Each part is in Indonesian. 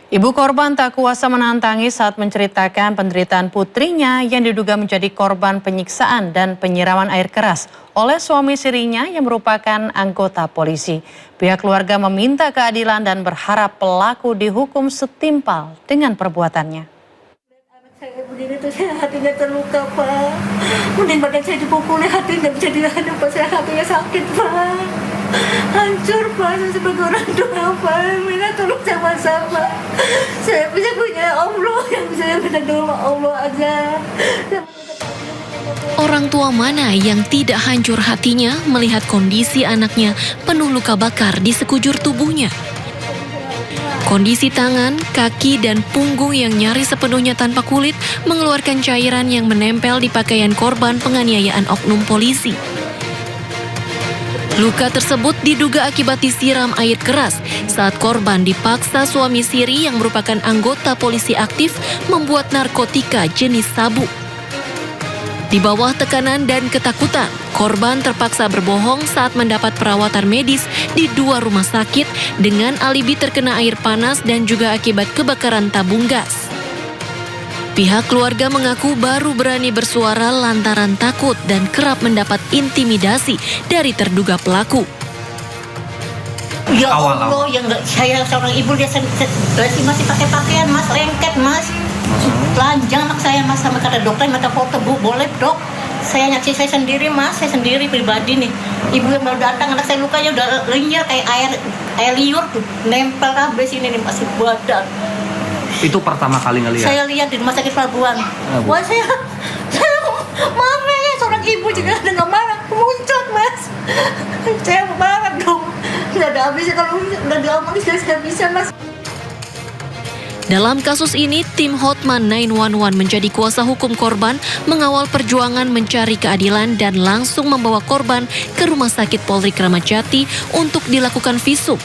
Ibu korban tak kuasa menahan tangis saat menceritakan penderitaan putrinya yang diduga menjadi korban penyiksaan dan penyiraman air keras oleh suami sirinya yang merupakan anggota polisi. Pihak keluarga meminta keadilan dan berharap pelaku dihukum setimpal dengan perbuatannya. Saya berdiri itu saya hatinya terluka, Pak. Mending badan saya dipukuli, hati nggak bisa dihadap, Pak. Saya hatinya sakit, Pak. Hancur, Pak. Saya sebagai orang tua, Pak. Minta tolong sama-sama. Saya bisa punya Allah yang bisa minta tolong Allah aja. Orang tua mana yang tidak hancur hatinya melihat kondisi anaknya penuh luka bakar di sekujur tubuhnya? Kondisi tangan, kaki, dan punggung yang nyaris sepenuhnya tanpa kulit mengeluarkan cairan yang menempel di pakaian korban penganiayaan oknum polisi. Luka tersebut diduga akibat disiram air keras saat korban dipaksa suami siri yang merupakan anggota polisi aktif membuat narkotika jenis sabu. Di bawah tekanan dan ketakutan, korban terpaksa berbohong saat mendapat perawatan medis di 2 rumah sakit dengan alibi terkena air panas dan juga akibat kebakaran tabung gas. Pihak keluarga mengaku baru berani bersuara lantaran takut dan kerap mendapat intimidasi dari terduga pelaku. Ya Allah, ya enggak, saya seorang ibu, dia masih pakai pakaian, Mas, lengket, Mas. Telanjang anak saya, Mas, sama kata dokter minta foto, Bu, boleh, Dok? Saya nyaksi saya sendiri, Mas, saya sendiri pribadi nih. Ibu yang baru datang, anak saya lukanya udah linyar kayak air liur tuh, nempel kabel sini nih, masih badan. Itu pertama kali ngelihat? Saya lihat di rumah sakit pelabuhan. Wah, saya marah ya, seorang ibu juga ada nggak marah, muncul, Mas. Saya marah dong. Nggak ada habisnya kalau udah diomongin, saya bisa, Mas. Dalam kasus ini, tim Hotman 911 menjadi kuasa hukum korban mengawal perjuangan mencari keadilan dan langsung membawa korban ke Rumah Sakit Polri Kramat Jati untuk dilakukan visum.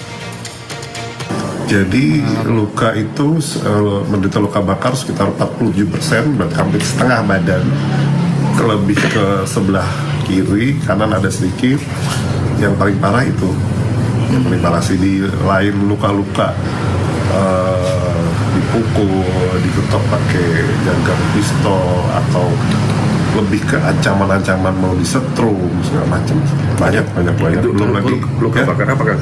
Jadi luka itu menderita luka bakar sekitar 47%, berarti hampir setengah badan, lebih ke sebelah kiri, kanan ada sedikit. Yang paling parah itu, yang paling parah sih di lain luka-luka dipukul, diketok pakai jangkar pistol atau lebih ke ancaman-ancaman mau disetrum segala macam, banyak. Belum lagi luka bakar apa kan?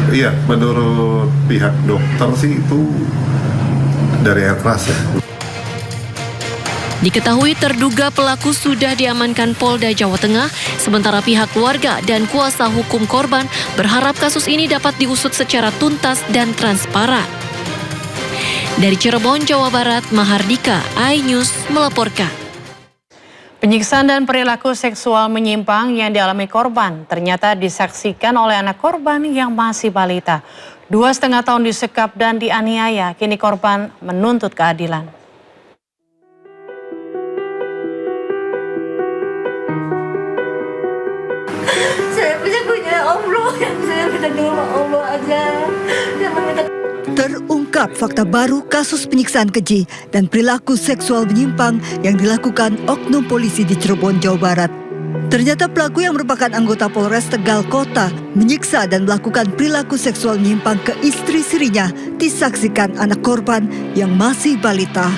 Iya, menurut pihak dokter sih itu dari air keras ya. Diketahui terduga pelaku sudah diamankan Polda Jawa Tengah, sementara pihak keluarga dan kuasa hukum korban berharap kasus ini dapat diusut secara tuntas dan transparan. Dari Cirebon, Jawa Barat, Mahardika, iNews melaporkan. Penyiksaan dan perilaku seksual menyimpang yang dialami korban ternyata disaksikan oleh anak korban yang masih balita. 2,5 tahun disekap dan dianiaya, kini korban menuntut keadilan. Saya bisa punya Allah yang saya minta tolong Allah aja. Terungkap fakta baru kasus penyiksaan keji dan perilaku seksual menyimpang yang dilakukan oknum polisi di Cirebon, Jawa Barat. Ternyata pelaku yang merupakan anggota Polres Tegal Kota menyiksa dan melakukan perilaku seksual menyimpang ke istri sirinya disaksikan anak korban yang masih balita.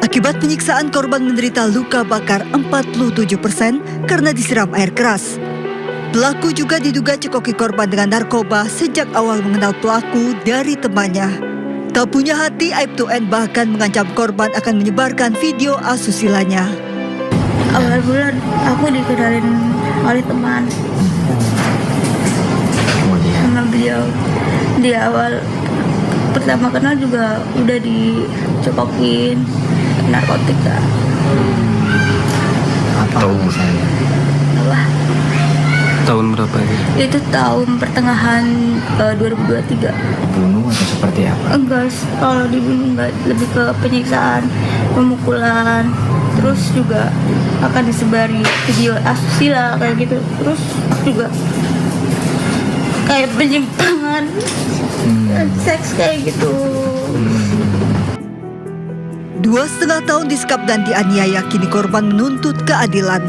Akibat penyiksaan, korban menderita luka bakar 47% karena disiram air keras. Pelaku juga diduga cekoki korban dengan narkoba sejak awal mengenal pelaku dari temannya. Tak punya hati, aib to end bahkan mengancam korban akan menyebarkan video asusilanya. Awal bulan aku dikenalin oleh teman sama beliau. Di awal pertama kenal juga udah dicekokin narkotika. Apa misalnya? Apa? Tahun berapa ya? Itu tahun pertengahan 2023. Bunuh atau seperti apa? Enggak, kalau dibunuh enggak, lebih ke penyiksaan, pemukulan, terus juga akan disebari video asusila kayak gitu, terus juga kayak penyimpangan seks kayak gitu. 2,5 tahun disekap dan dianiaya, kini korban menuntut keadilan.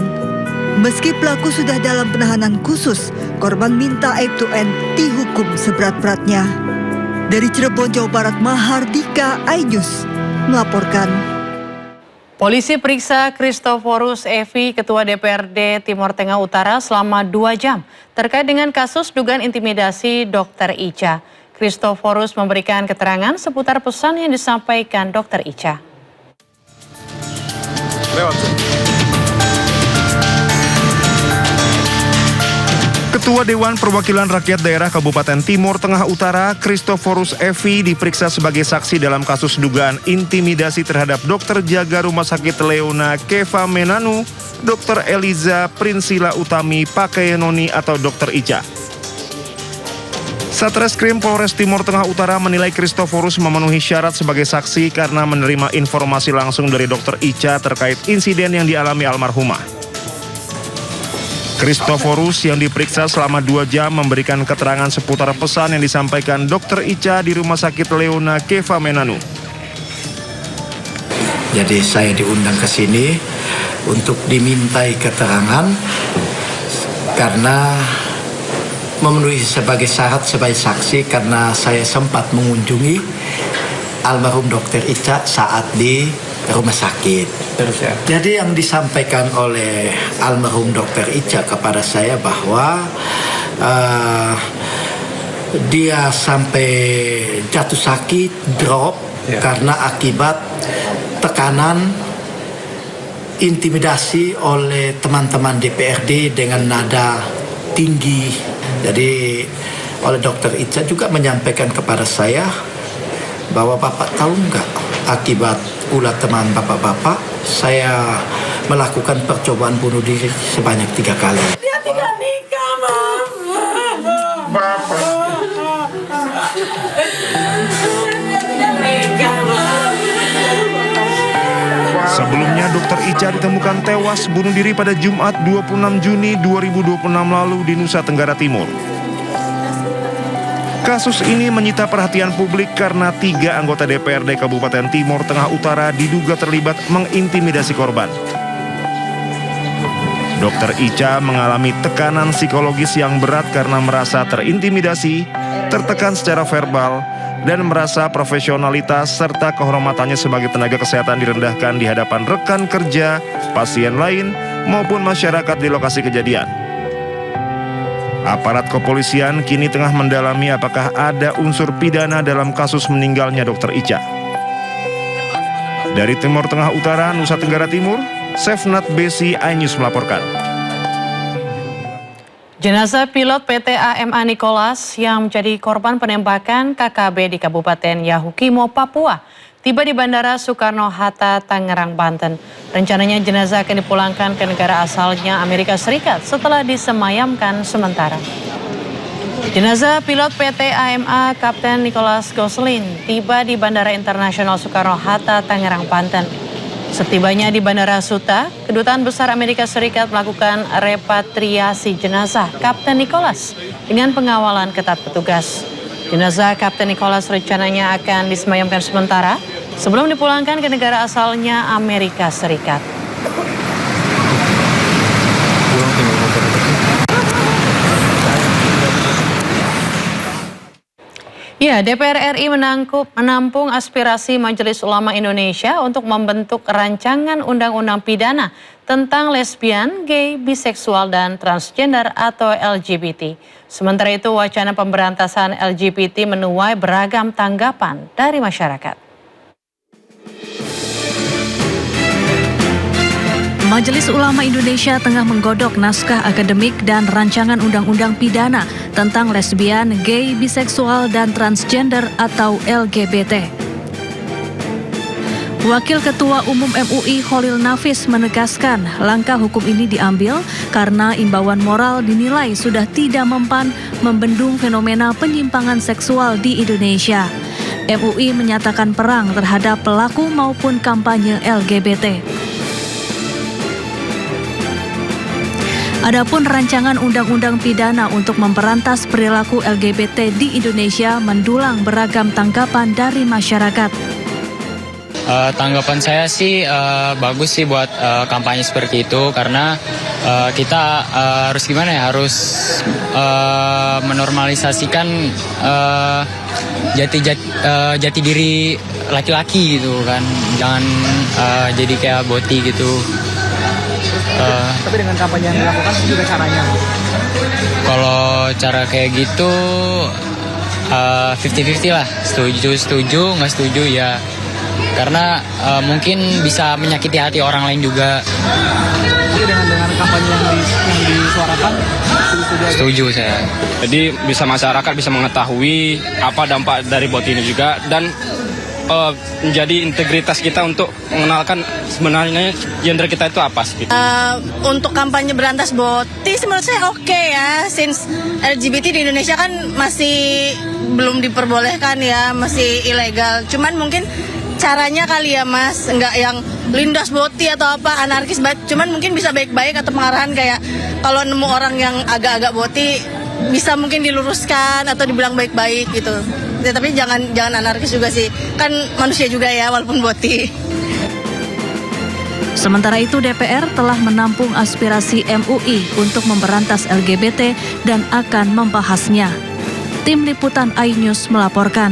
Meski pelaku sudah dalam penahanan khusus, korban minta aib to end dihukum seberat-beratnya. Dari Cirebon, Jawa Barat, Mahardika, iNews melaporkan. Polisi periksa Christoforus Evi, Ketua DPRD Timur Tengah Utara selama 2 jam terkait dengan kasus dugaan intimidasi Dr. Ica. Christoforus memberikan keterangan seputar pesan yang disampaikan Dr. Ica. Ketua Dewan Perwakilan Rakyat Daerah Kabupaten Timur Tengah Utara, Christoforus Evi, diperiksa sebagai saksi dalam kasus dugaan intimidasi terhadap dokter jaga Rumah Sakit Leona Keva Menanu, Dr. Eliza Prinsila Utami Pakeyenoni atau Dr. Ica. Satreskrim Polres Timur Tengah Utara menilai Christoforus memenuhi syarat sebagai saksi karena menerima informasi langsung dari Dr. Ica terkait insiden yang dialami almarhumah. Christoforus yang diperiksa selama 2 jam memberikan keterangan seputar pesan yang disampaikan Dr. Ica di Rumah Sakit Leona Keva Menanu. Jadi saya diundang ke sini untuk dimintai keterangan karena memenuhi sebagai syarat sebagai saksi karena saya sempat mengunjungi almarhum Dr. Ica saat di rumah sakit. Jadi yang disampaikan oleh almarhum Dr. Ica kepada saya bahwa dia sampai jatuh sakit, drop karena akibat tekanan intimidasi oleh teman-teman DPRD dengan nada tinggi. Jadi oleh Dr. Ica juga menyampaikan kepada saya bahwa Bapak tahu nggak akibat ulah teman Bapak-Bapak saya melakukan percobaan bunuh diri sebanyak 3 kali. Dia tidak nikah, Mam. Bapak. Sebelumnya Dr. Ica ditemukan tewas bunuh diri pada Jumat 26 Juni 2026 lalu di Nusa Tenggara Timur. Kasus ini menyita perhatian publik karena 3 anggota DPRD Kabupaten Timur Tengah Utara diduga terlibat mengintimidasi korban. Dr. Ica mengalami tekanan psikologis yang berat karena merasa terintimidasi, tertekan secara verbal, dan merasa profesionalitas serta kehormatannya sebagai tenaga kesehatan direndahkan di hadapan rekan kerja, pasien lain, maupun masyarakat di lokasi kejadian. Aparat kepolisian kini tengah mendalami apakah ada unsur pidana dalam kasus meninggalnya Dr. Ica. Dari Timur Tengah Utara, Nusa Tenggara Timur, Sefnat Besi, iNews melaporkan. Jenazah pilot PT AMA Nicholas yang menjadi korban penembakan KKB di Kabupaten Yahukimo, Papua, tiba di Bandara Soekarno-Hatta, Tangerang, Banten. Rencananya jenazah akan dipulangkan ke negara asalnya Amerika Serikat setelah disemayamkan sementara. Jenazah pilot PT AMA Kapten Nicholas Goslin tiba di Bandara Internasional Soekarno-Hatta, Tangerang, Banten. Setibanya di Bandara Suta, Kedutaan Besar Amerika Serikat melakukan repatriasi jenazah Kapten Nicholas dengan pengawalan ketat petugas. Jenazah Kapten Nicholas rencananya akan disemayamkan sementara sebelum dipulangkan ke negara asalnya Amerika Serikat. Ya, DPR RI menampung aspirasi Majelis Ulama Indonesia untuk membentuk rancangan undang-undang pidana tentang lesbian, gay, biseksual, dan transgender atau LGBT. Sementara itu, wacana pemberantasan LGBT menuai beragam tanggapan dari masyarakat. Majelis Ulama Indonesia tengah menggodok naskah akademik dan rancangan undang-undang pidana tentang lesbian, gay, biseksual, dan transgender atau LGBT. Wakil Ketua Umum MUI Kholil Nafis menegaskan langkah hukum ini diambil karena imbauan moral dinilai sudah tidak mempan membendung fenomena penyimpangan seksual di Indonesia. MUI menyatakan perang terhadap pelaku maupun kampanye LGBT. Adapun rancangan undang-undang pidana untuk memberantas perilaku LGBT di Indonesia mendulang beragam tanggapan dari masyarakat. Tanggapan saya sih bagus sih buat kampanye seperti itu karena kita harus gimana ya, harus menormalisasikan jati diri laki-laki gitu kan, jangan jadi kayak boti gitu. Tapi dengan kampanye yang dilakukan juga caranya. Kalau cara kayak gitu 50-50 lah, setuju nggak setuju ya, karena mungkin bisa menyakiti hati orang lain juga. Jadi dengan kampanye yang disuarakan setuju saya. Jadi bisa masyarakat bisa mengetahui apa dampak dari bot ini juga, dan menjadi integritas kita untuk mengenalkan sebenarnya gender kita itu apa sih. Untuk kampanye berantas botis menurut saya oke ya, since LGBT di Indonesia kan masih belum diperbolehkan ya, masih ilegal. Cuman mungkin caranya kali ya Mas, nggak yang lindas boti atau apa anarkis banget. Cuman mungkin bisa baik-baik atau pengarahan kayak kalau nemu orang yang agak-agak boti bisa mungkin diluruskan atau dibilang baik-baik gitu. Ya, tapi jangan anarkis juga sih, kan manusia juga ya walaupun boti. Sementara itu DPR telah menampung aspirasi MUI untuk memberantas LGBT dan akan membahasnya. Tim Liputan iNews melaporkan.